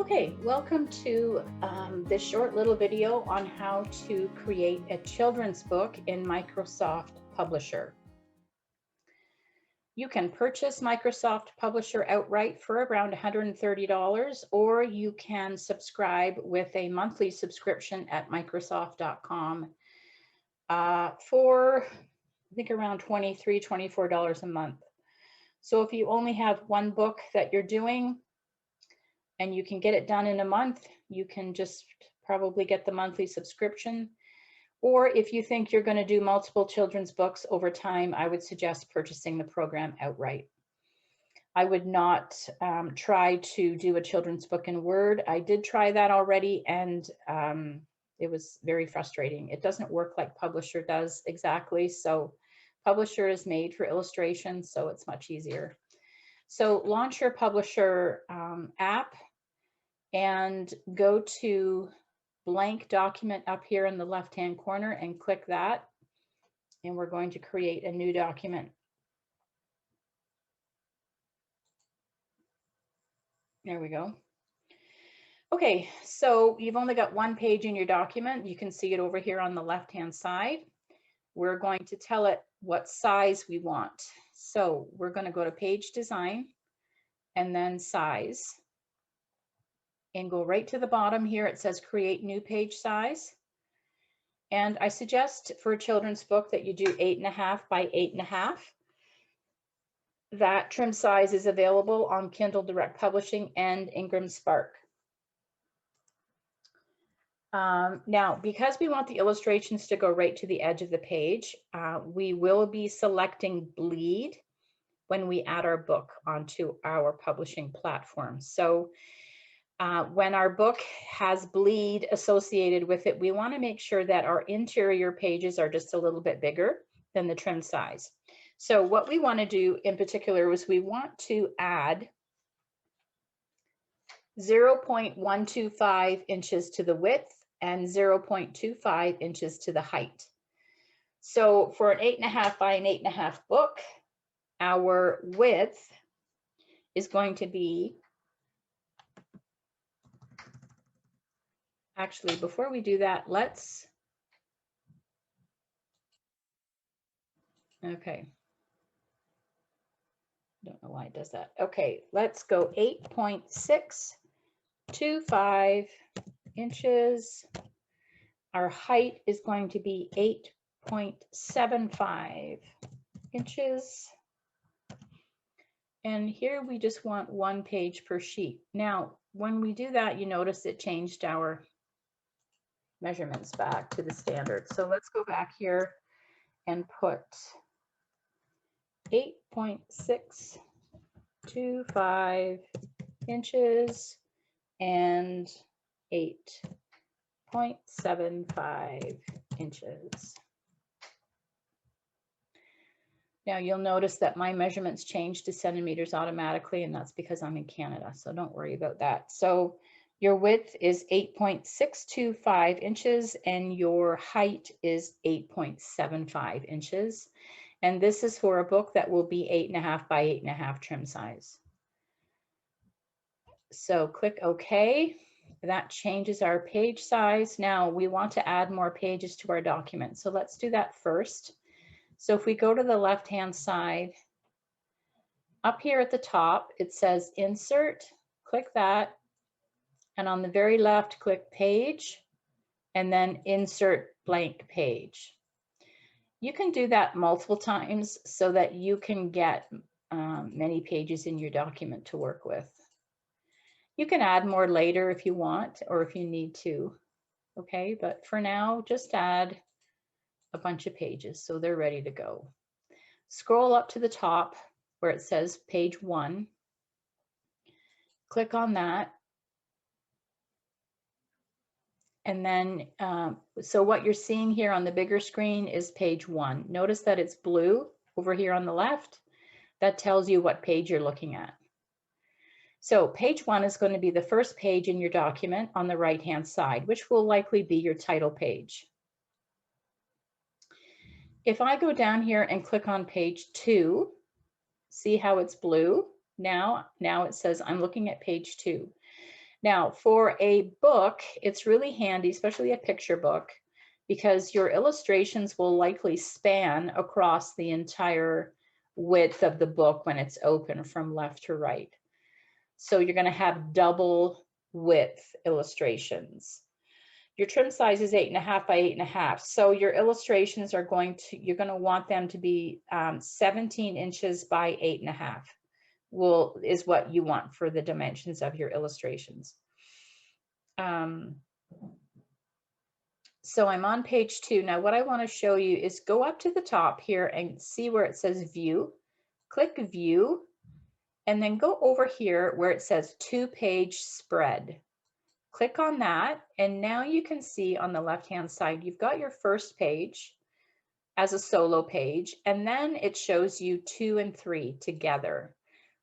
Okay, welcome to this short little video on how to create a children's book in Microsoft Publisher. You can purchase Microsoft Publisher outright for around $130, or you can subscribe with a monthly subscription at Microsoft.com for, I think, around $23, $24 a month. So if you only have one book that you're doing, and you can get it done in a month, you can just probably get the monthly subscription. Or if you think you're going to do multiple children's books over time, I would suggest purchasing the program outright. I would not try to do a children's book in Word. I did try that already, and it was very frustrating. It doesn't work like Publisher does exactly. So Publisher is made for illustration, so it's much easier. So launch your Publisher app and go to blank document up here in the left-hand corner and click that. And we're going to create a new document. There we go. Okay, so you've only got one page in your document. You can see it over here on the left-hand side. We're going to tell it what size we want. So we're going to go to page design and then size. And go right to the bottom here. It says create new page size. And I suggest for a children's book that you do 8.5 by 8.5. That trim size is available on Kindle Direct Publishing and Ingram Spark. Now, because we want the illustrations to go right to the edge of the page, we will be selecting bleed when we add our book onto our publishing platform. So when our book has bleed associated with it, we want to make sure that our interior pages are just a little bit bigger than the trim size. So what we want to do in particular is we want to add 0.125 inches to the width and 0.25 inches to the height. So for an 8.5 by an 8.5 book, our width is going to be, actually, before we do that, okay. Don't know why it does that. Okay, let's go 8.625 inches. Our height is going to be 8.75 inches. And here we just want one page per sheet. Now, when we do that, you notice it changed our measurements back to the standard. So let's go back here and put 8.625 inches and 8.75 inches. Now you'll notice that my measurements changed to centimeters automatically, and that's because I'm in Canada, so don't worry about that. So your width is 8.625 inches and your height is 8.75 inches. And this is for a book that will be 8.5 by 8.5 trim size. So click OK. That changes our page size. Now we want to add more pages to our document. So let's do that first. So if we go to the left-hand side, up here at the top, it says Insert. Click that. And on the very left, click Page, and then Insert Blank Page. You can do that multiple times so that you can get many pages in your document to work with. You can add more later if you want or if you need to, okay? But for now, just add a bunch of pages so they're ready to go. Scroll up to the top where it says page 1. Click on that. And then, so what you're seeing here on the bigger screen is page 1. Notice that it's blue over here on the left. That tells you what page you're looking at. So page 1 is going to be the first page in your document on the right-hand side, which will likely be your title page. If I go down here and click on page 2, see how it's blue? Now it says I'm looking at page 2. Now, for a book, it's really handy, especially a picture book, because your illustrations will likely span across the entire width of the book when it's open from left to right. So you're going to have double width illustrations. Your trim size is 8.5 by 8.5. So your illustrations are you're going to want them to be 17 inches by 8.5 is what you want for the dimensions of your illustrations. So I'm on page 2. Now what I want to show you is go up to the top here and see where it says view. Click view and then go over here where it says 2-page spread. Click on that and now you can see on the left hand side you've got your first page as a solo page, and then it shows you 2 and 3 together.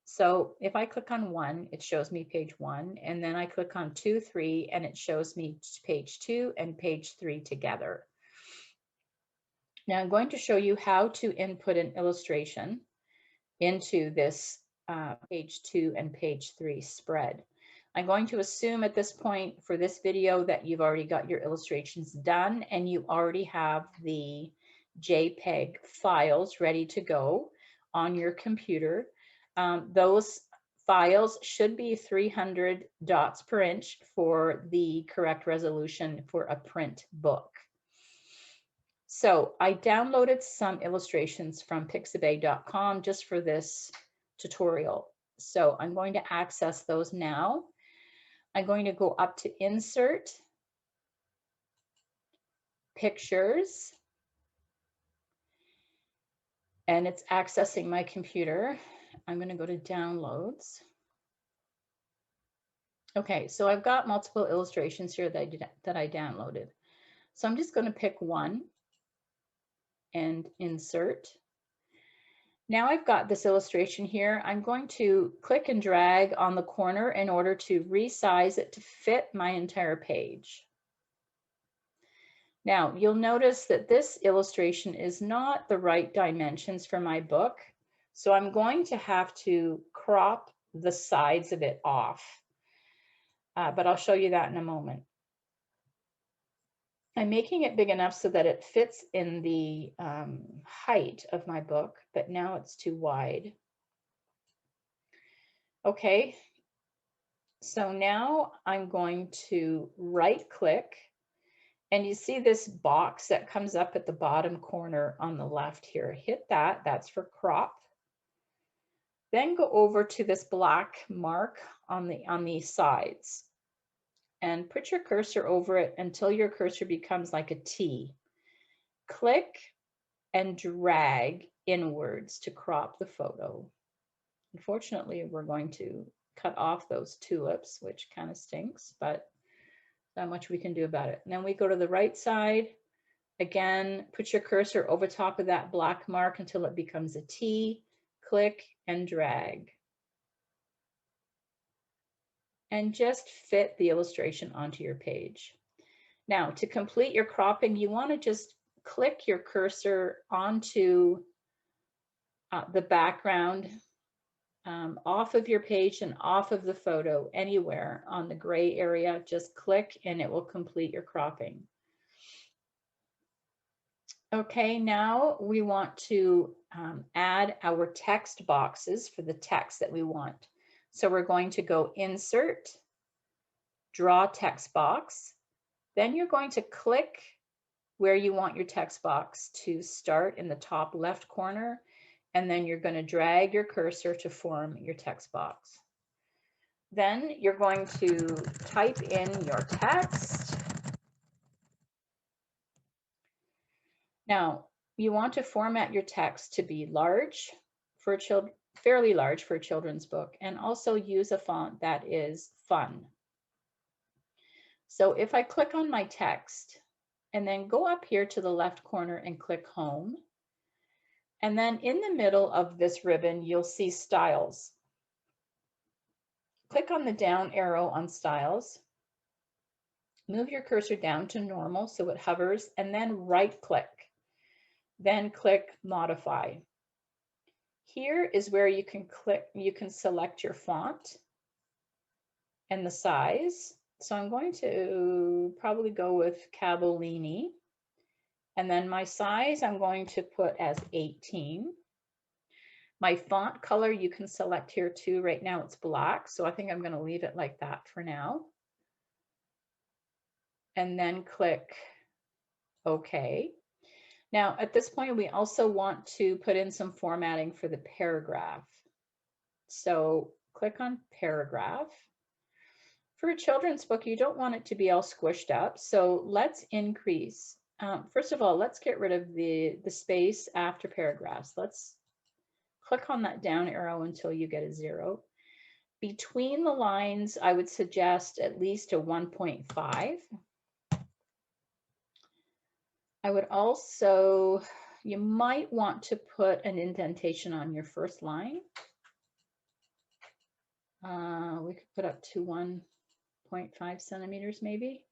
So if I click on 1, it shows me page 1, and then I click on 2, 3, and it shows me page 2 and page 3 together. Now I'm going to show you how to input an illustration into this page 2 and page 3 spread. I'm going to assume at this point for this video that you've already got your illustrations done and you already have the JPEG files ready to go on your computer. Those files should be 300 dots per inch for the correct resolution for a print book. So I downloaded some illustrations from pixabay.com just for this tutorial. So I'm going to access those now. I'm going to go up to Insert, Pictures, and it's accessing my computer. I'm going to go to Downloads. Okay, so I've got multiple illustrations here that I downloaded. So I'm just going to pick one and insert. Now I've got this illustration here. I'm going to click and drag on the corner in order to resize it to fit my entire page. Now you'll notice that this illustration is not the right dimensions for my book. So I'm going to have to crop the sides of it off. But I'll show you that in a moment. I'm making it big enough so that it fits in the height of my book, but now it's too wide. Okay, so now I'm going to right click and you see this box that comes up at the bottom corner on the left here. Hit that, that's for crop. Then go over to this black mark on the sides and put your cursor over it until your cursor becomes like a T. Click and drag inwards to crop the photo. Unfortunately, we're going to cut off those tulips, which kind of stinks, but not much we can do about it. And then we go to the right side. Again, put your cursor over top of that black mark until it becomes a T. Click and drag. And just fit the illustration onto your page. Now, to complete your cropping, you want to just click your cursor onto the background off of your page and off of the photo anywhere on the gray area. Just click and it will complete your cropping. Okay, now we want to add our text boxes for the text that we want. So we're going to go Insert, Draw Text Box. Then you're going to click where you want your text box to start in the top left corner, and then you're going to drag your cursor to form your text box. Then you're going to type in your text. Now, you want to format your text to be large for fairly large for a children's book, and also use a font that is fun. So if I click on my text and then go up here to the left corner and click Home, and then in the middle of this ribbon, you'll see Styles. Click on the down arrow on Styles. Move your cursor down to normal so it hovers, and then right click. Then click Modify. Here is where you can select your font. and the size. So I'm going to probably go with Cavolini. And then my size I'm going to put as 18. My font color you can select here too. Right now it's black, so I think I'm going to leave it like that for now. And then click OK. Now at this point we also want to put in some formatting for the paragraph. So click on paragraph. For a children's book, you don't want it to be all squished up. So let's increase. First of all, let's get rid of the space after paragraphs. Let's click on that down arrow until you get a 0. Between the lines, I would suggest at least a 1.5. I would also, you might want to put an indentation on your first line. We could put up to 1.5 centimeters maybe.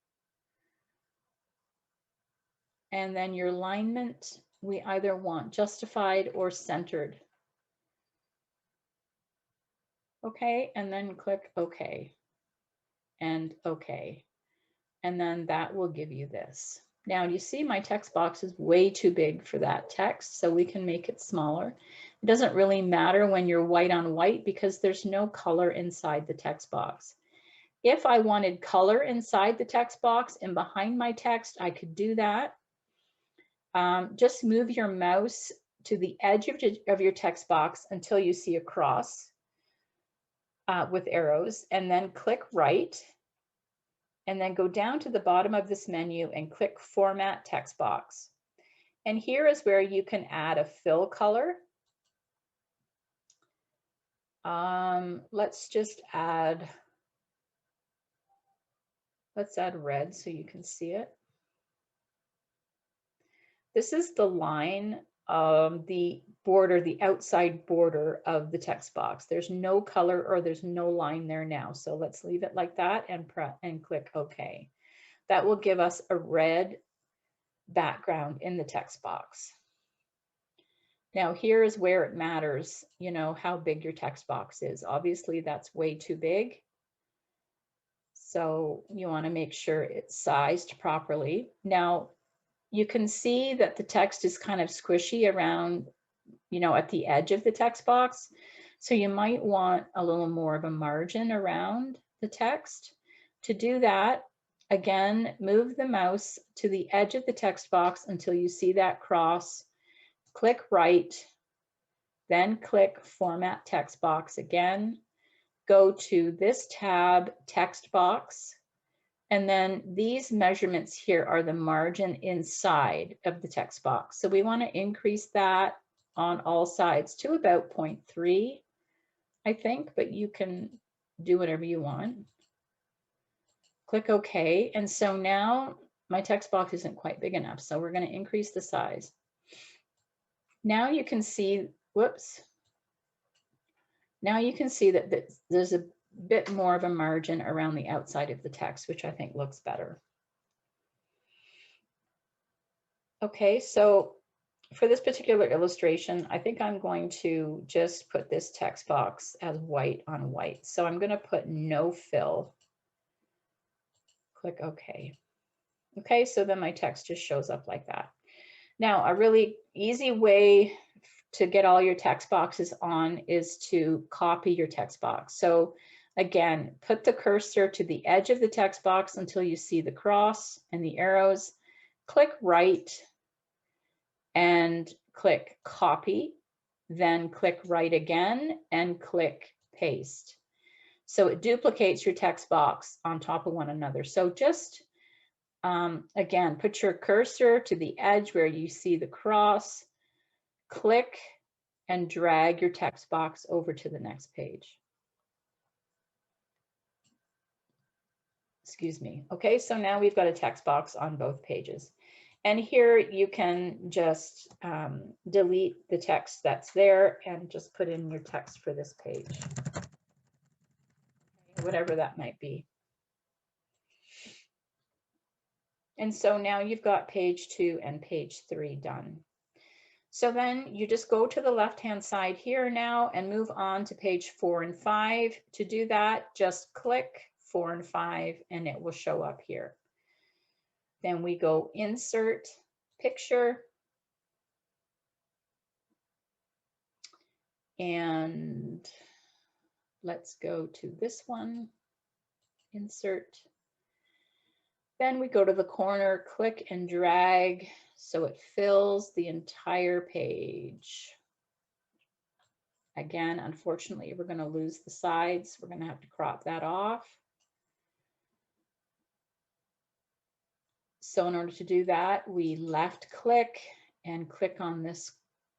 And then your alignment, we either want justified or centered. Okay, and then click OK and OK. And then that will give you this. Now you see my text box is way too big for that text, so we can make it smaller. It doesn't really matter when you're white on white because there's no color inside the text box. If I wanted color inside the text box and behind my text, I could do that. Just move your mouse to the edge of your text box until you see a cross with arrows, and then click right, and then go down to the bottom of this menu and click Format Text Box. And here is where you can add a fill color. Let's add red so you can see it. This is the line, the border, the outside border of the text box. There's no color or there's no line there now. So let's leave it like that and click OK. That will give us a red background in the text box. Now here is where it matters, you know, how big your text box is. Obviously that's way too big. So you want to make sure it's sized properly. Now you can see that the text is kind of squishy around, you know, at the edge of the text box. So you might want a little more of a margin around the text. To do that, again, move the mouse to the edge of the text box until you see that cross. Click right, then click Format Text Box again. Go to this tab, Text Box. And then these measurements here are the margin inside of the text box. So we want to increase that on all sides to about 0.3, I think, but you can do whatever you want. Click OK. And so now my text box isn't quite big enough. So we're going to increase the size. Now you can see, whoops. Now you can see that there's a bit more of a margin around the outside of the text, which I think looks better. Okay, so for this particular illustration, I think I'm going to just put this text box as white on white. So I'm going to put no fill. Click OK. Okay, so then my text just shows up like that. Now, a really easy way to get all your text boxes on is to copy your text box. So again, put the cursor to the edge of the text box until you see the cross and the arrows. Click right and click copy, then click right again and click paste. So it duplicates your text box on top of one another. So just again, put your cursor to the edge where you see the cross, click and drag your text box over to the next page. Excuse me. Okay, so now we've got a text box on both pages. And here you can just delete the text that's there and just put in your text for this page, whatever that might be. And so now you've got page 2 and page 3 done. So then you just go to the left-hand side here now and move on to page 4 and 5. To do that, just click 4 and 5, and it will show up here. Then we go insert picture. And let's go to this one, insert. Then we go to the corner, click and drag so it fills the entire page. Again, unfortunately, we're going to lose the sides. We're going to have to crop that off. So in order to do that, we left click and click on this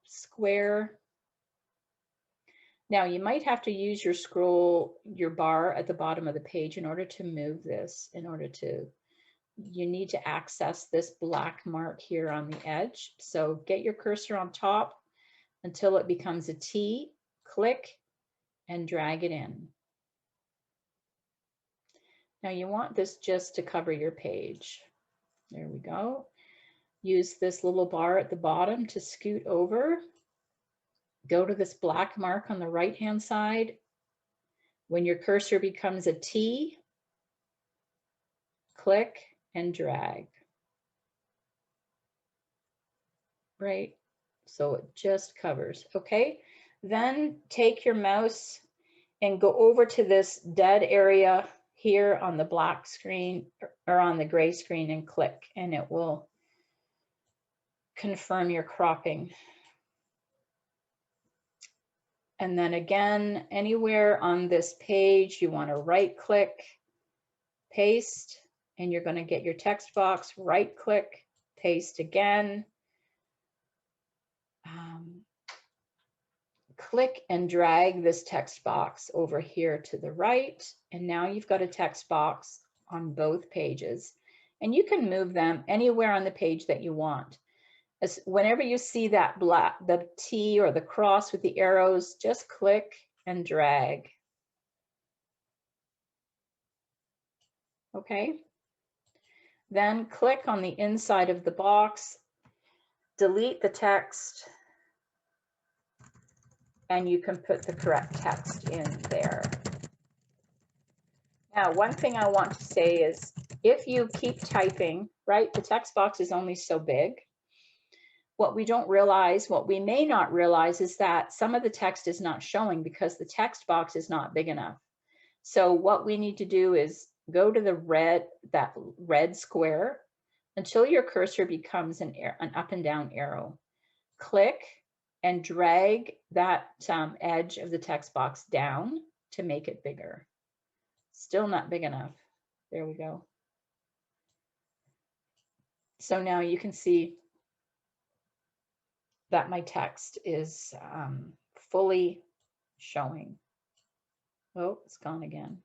square. Now you might have to use your bar at the bottom of the page in order to move this, you need to access this black mark here on the edge. So get your cursor on top until it becomes a T, click and drag it in. Now you want this just to cover your page. There we go. Use this little bar at the bottom to scoot over. Go to this black mark on the right-hand side. When your cursor becomes a T, click and drag. Right, so it just covers, okay? Then take your mouse and go over to this dead area here on the black screen or on the gray screen and click, and it will confirm your cropping. And then again, anywhere on this page, you want to right click, paste, and you're going to get your text box, right click, paste again. Click and drag this text box over here to the right. And now you've got a text box on both pages. And you can move them anywhere on the page that you want. Whenever you see that the T or the cross with the arrows, just click and drag. Okay. Then click on the inside of the box, delete the text, and you can put the correct text in there. Now, one thing I want to say is if you keep typing, right, the text box is only so big. What we may not realize is that some of the text is not showing because the text box is not big enough. So what we need to do is go to that red square until your cursor becomes an up and down arrow. Click and drag that edge of the text box down to make it bigger. Still not big enough. There we go. So now you can see that my text is fully showing. Oh, it's gone again.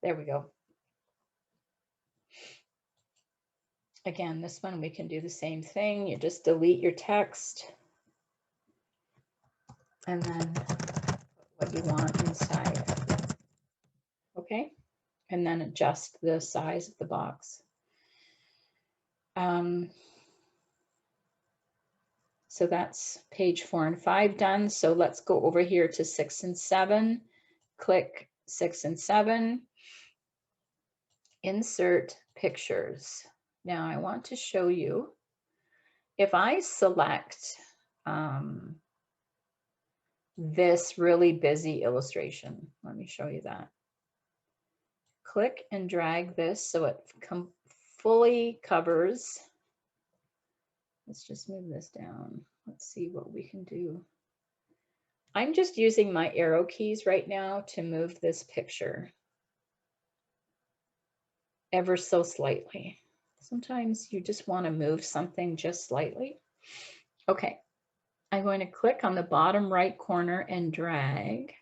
There we go. Again, this one we can do the same thing. You just delete your text and then put what you want inside. Okay, and then adjust the size of the box. So that's page 4 and 5 done. So let's go over here to 6 and 7. Click 6 and 7. Insert pictures. Now I want to show you, if I select this really busy illustration, let me show you that. Click and drag this so it fully covers. Let's just move this down. Let's see what we can do. I'm just using my arrow keys right now to move this picture ever so slightly. Sometimes you just want to move something just slightly. Okay, I'm going to click on the bottom right corner and drag.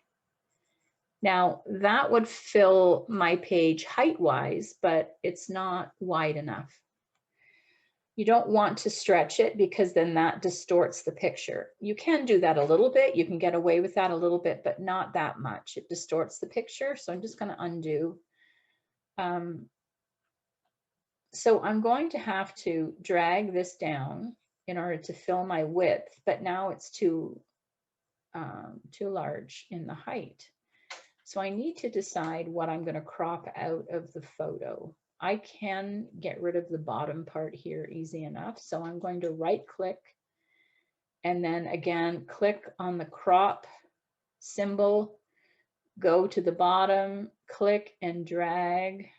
Now that would fill my page height-wise, but it's not wide enough. You don't want to stretch it because then that distorts the picture. You can do that a little bit. You can get away with that a little bit, but not that much. It distorts the picture. So I'm just going to undo. So I'm going to have to drag this down in order to fill my width, but now it's too large in the height. So I need to decide what I'm going to crop out of the photo. I can get rid of the bottom part here easy enough. So I'm going to right click and then again, click on the crop symbol, go to the bottom, click and drag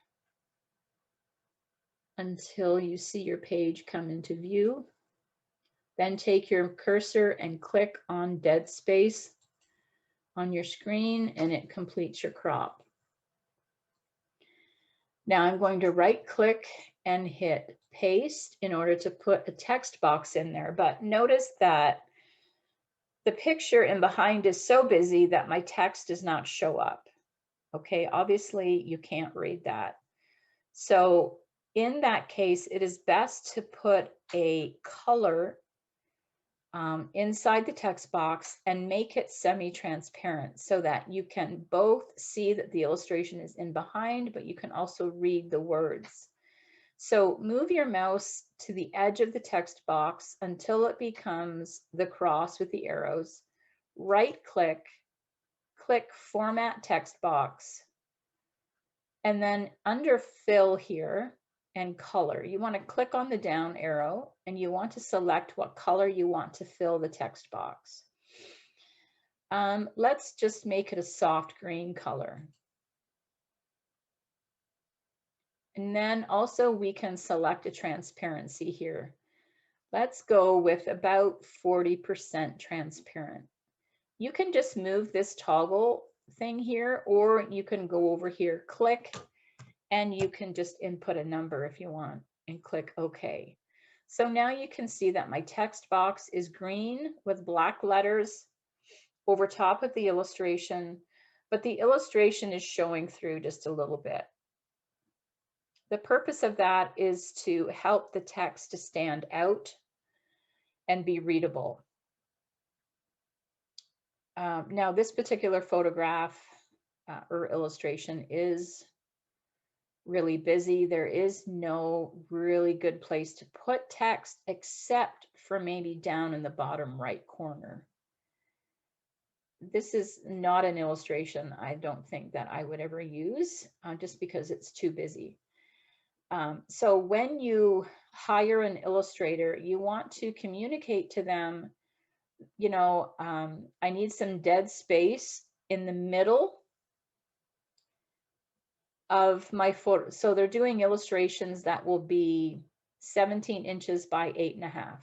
until you see your page come into view. Then take your cursor and click on dead space on your screen and it completes your crop. Now I'm going to right click and hit paste in order to put a text box in there. But notice that the picture in behind is so busy that my text does not show up. Okay, obviously you can't read that. So in that case, it is best to put a color inside the text box and make it semi-transparent so that you can both see that the illustration is in behind, but you can also read the words. So move your mouse to the edge of the text box until it becomes the cross with the arrows. Right click, click Format Text Box, and then under Fill here and Color, you want to click on the down arrow and you want to select what color you want to fill the text box. Let's just make it a soft green color. And then also we can select a transparency here. Let's go with about 40% transparent. You can just move this toggle thing here, or you can go over here, click, and you can just input a number if you want and click OK. So now you can see that my text box is green with black letters over top of the illustration, but the illustration is showing through just a little bit. The purpose of that is to help the text to stand out and be readable. Now this particular photograph or illustration is really busy. There is no really good place to put text except for maybe down in the bottom right corner. This is not an illustration I don't think that I would ever use just because it's too busy. So when you hire an illustrator, you want to communicate to them, you know, I need some dead space in the middle of my photo. So they're doing illustrations that will be 17 inches by 8.5.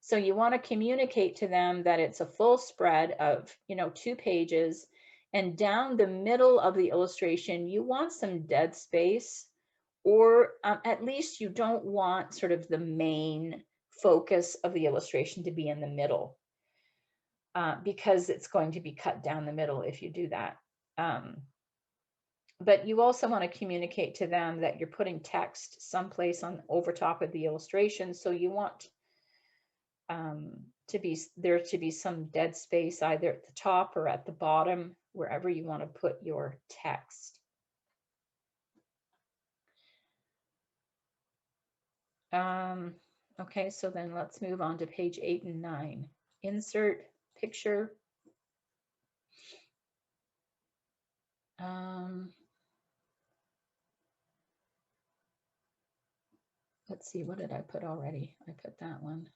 So you want to communicate to them that it's a full spread of, you know, 2 pages, and down the middle of the illustration, you want some dead space, or at least you don't want sort of the main focus of the illustration to be in the middle because it's going to be cut down the middle if you do that. But you also want to communicate to them that you're putting text someplace on over top of the illustration. So you want there to be some dead space either at the top or at the bottom, wherever you want to put your text. Okay, so then let's move on to page 8 and 9. Insert picture. Let's see, what did I put already? I put that one.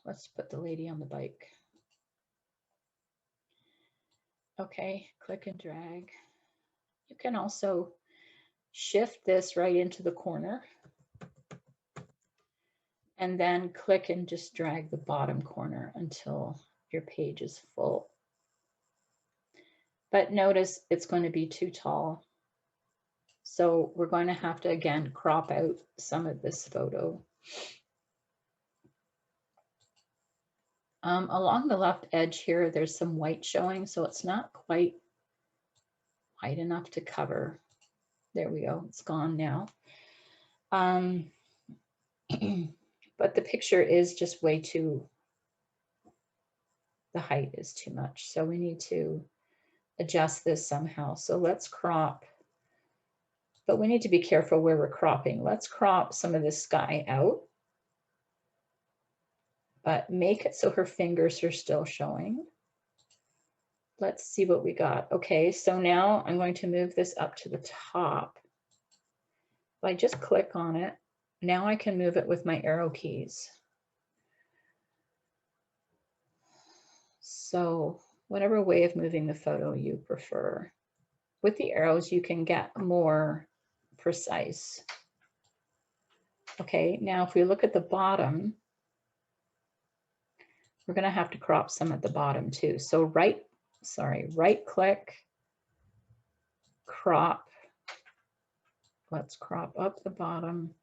Let's put the lady on the bike. Okay, click and drag. You can also shift this right into the corner and then click and just drag the bottom corner until your page is full. But notice it's going to be too tall. So we're going to have to, again, crop out some of this photo. Along the left edge here, there's some white showing, so it's not quite white enough to cover. There we go, it's gone now. But the picture is just way too, the height is too much. So we need to adjust this somehow. So let's crop, but we need to be careful where we're cropping. Let's crop some of this sky out. but make it so her fingers are still showing. Let's see what we got. Okay, so now I'm going to move this up to the top. If I just click on it, now I can move it with my arrow keys. So whatever way of moving the photo you prefer. With the arrows, you can get more precise. Okay, now if we look at the bottom, we're going to have to crop some at the bottom too. So right click, crop. Let's crop up the bottom.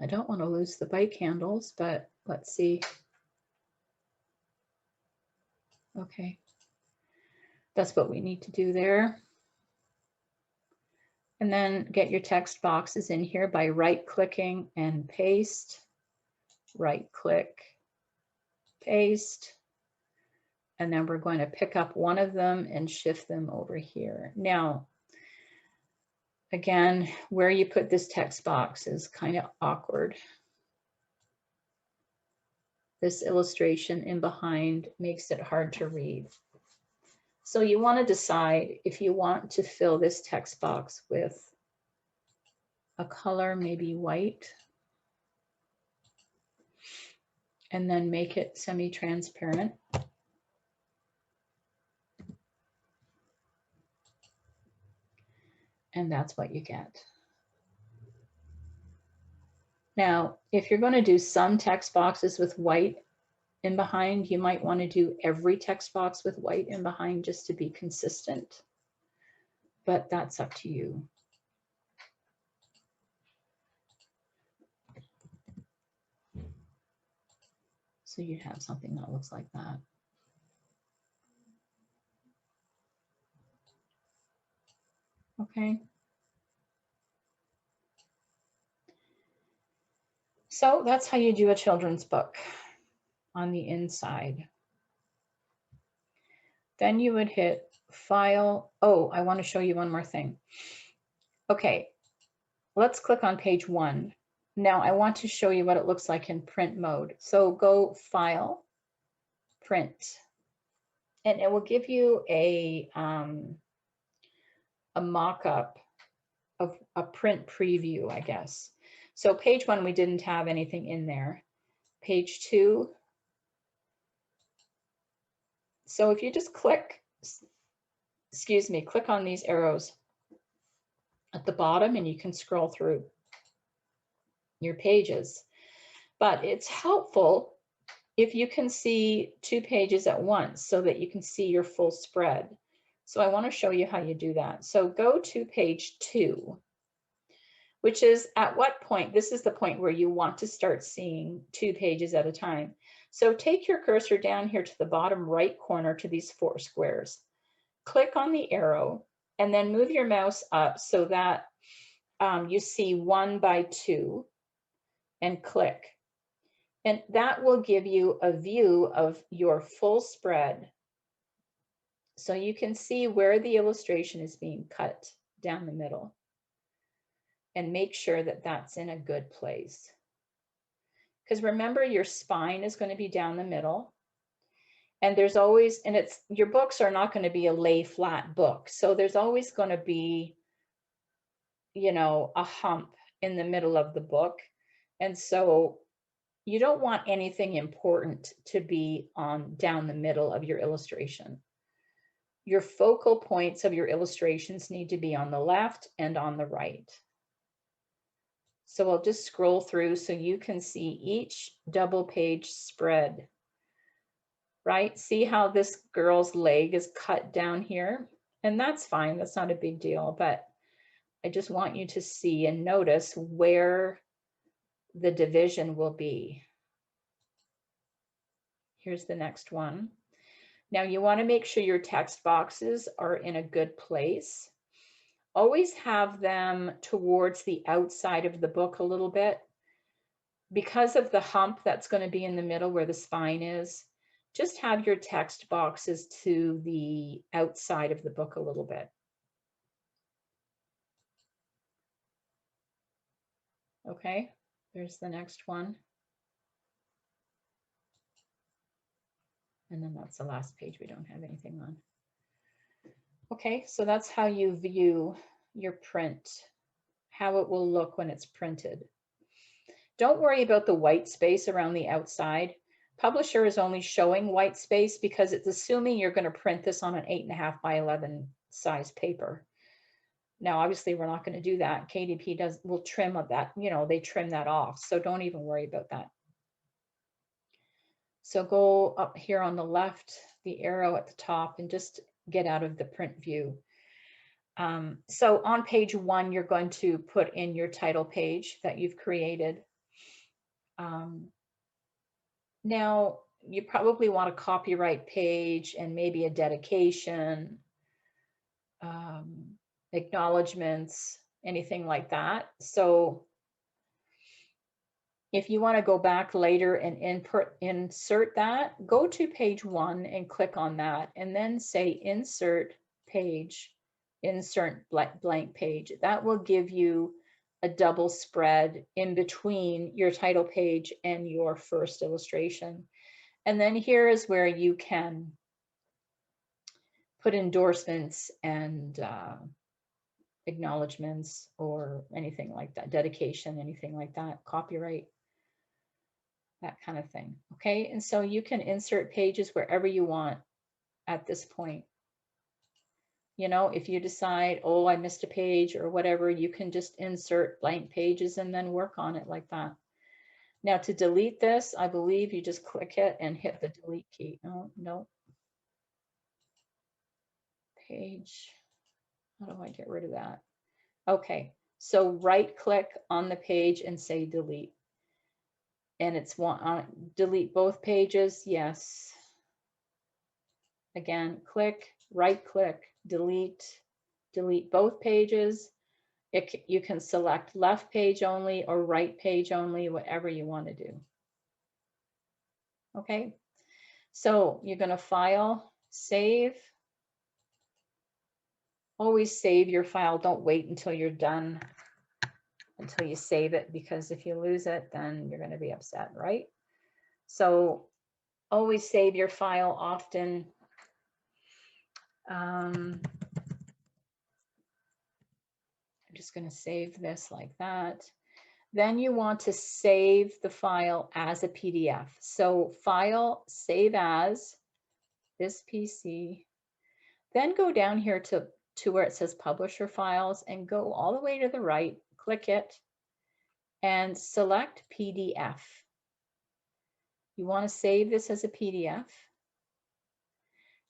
I don't want to lose the bike handles, but let's see. Okay, that's what we need to do there. And then get your text boxes in here by right clicking and paste, right click, paste. And then we're going to pick up one of them and shift them over here. Now, again, where you put this text box is kind of awkward. This illustration in behind makes it hard to read. So you want to decide if you want to fill this text box with a color, maybe white, and then make it semi-transparent. And that's what you get. Now, if you're going to do some text boxes with white in behind, you might want to do every text box with white in behind just to be consistent. But that's up to you. So you'd have something that looks like that. Okay. So that's how you do a children's book on the inside. Then you would hit File. Oh, I want to show you one more thing. Okay, let's click on page 1. Now I want to show you what it looks like in print mode. So go File, Print, and it will give you a mock-up of a print preview, I guess. So page 1, we didn't have anything in there. Page 2. So if you just click, click on these arrows at the bottom and you can scroll through your pages. But it's helpful if you can see 2 pages at once so that you can see your full spread. So I want to show you how you do that. So go to page 2, which is at what point, this is the point where you want to start seeing 2 pages at a time. So take your cursor down here to the bottom right corner to these 4 squares. Click on the arrow and then move your mouse up so that you see 1 by 2 and click. And that will give you a view of your full spread. So you can see where the illustration is being cut down the middle. And make sure that that's in a good place. Because remember, your spine is going to be down the middle. And there's always, and it's, your books are not going to be a lay flat book. So there's always going to be, you know, a hump in the middle of the book. And so you don't want anything important to be on down the middle of your illustration. Your focal points of your illustrations need to be on the left and on the right. So I'll just scroll through so you can see each double page spread, right? See how this girl's leg is cut down here? And that's fine, that's not a big deal, but I just want you to see and notice where the division will be. Here's the next one. Now you want to make sure your text boxes are in a good place. Always have them towards the outside of the book a little bit. Because of the hump that's going to be in the middle where the spine is, just have your text boxes to the outside of the book a little bit. Okay, there's the next one. And then that's the last page we don't have anything on. Okay, so that's how you view your print, how it will look when it's printed. Don't worry about the white space around the outside. Publisher is only showing white space because it's assuming you're going to print this on an 8.5 by 11 size paper. Now, obviously, we're not going to do that. KDP will trim of that, they trim that off. So don't even worry about that. So go up here on the left, the arrow at the top, and just get out of the print view. So on page 1, you're going to put in your title page that you've created. Now, you probably want a copyright page and maybe a dedication, acknowledgements, anything like that. So if you want to go back later and insert that, go to page 1 and click on that, and then say insert page, insert blank page. That will give you a double spread in between your title page and your first illustration. And then here is where you can put endorsements and acknowledgements or anything like that, dedication, anything like that, copyright, that kind of thing. Okay, and so you can insert pages wherever you want at this point. If you decide, oh, I missed a page or whatever, you can just insert blank pages and then work on it like that. Now to delete this, I believe you just click it and hit the delete key. Oh, no. Page, how do I get rid of that? Okay, so right click on the page and say delete. And it's delete both pages, yes. Again, click, right click, delete both pages. You can select left page only or right page only, whatever you want to do. Okay, so you're going to file, save. Always save your file. Don't wait until you're done, until you save it, because if you lose it, then you're going to be upset, right? So always save your file often. I'm just going to save this like that. Then you want to save the file as a PDF. So file, save as, this PC. Then go down here to where it says publisher files and go all the way to the right, click it and select PDF. You want to save this as a PDF.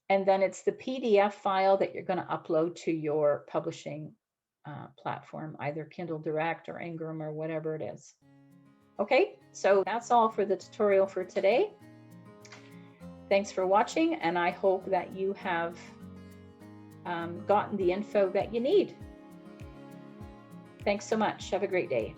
And then it's the PDF file that you're going to upload to your publishing platform, either Kindle Direct or Ingram or whatever it is. Okay, so that's all for the tutorial for today. Thanks for watching, and I hope that you have gotten the info that you need. Thanks so much. Have a great day.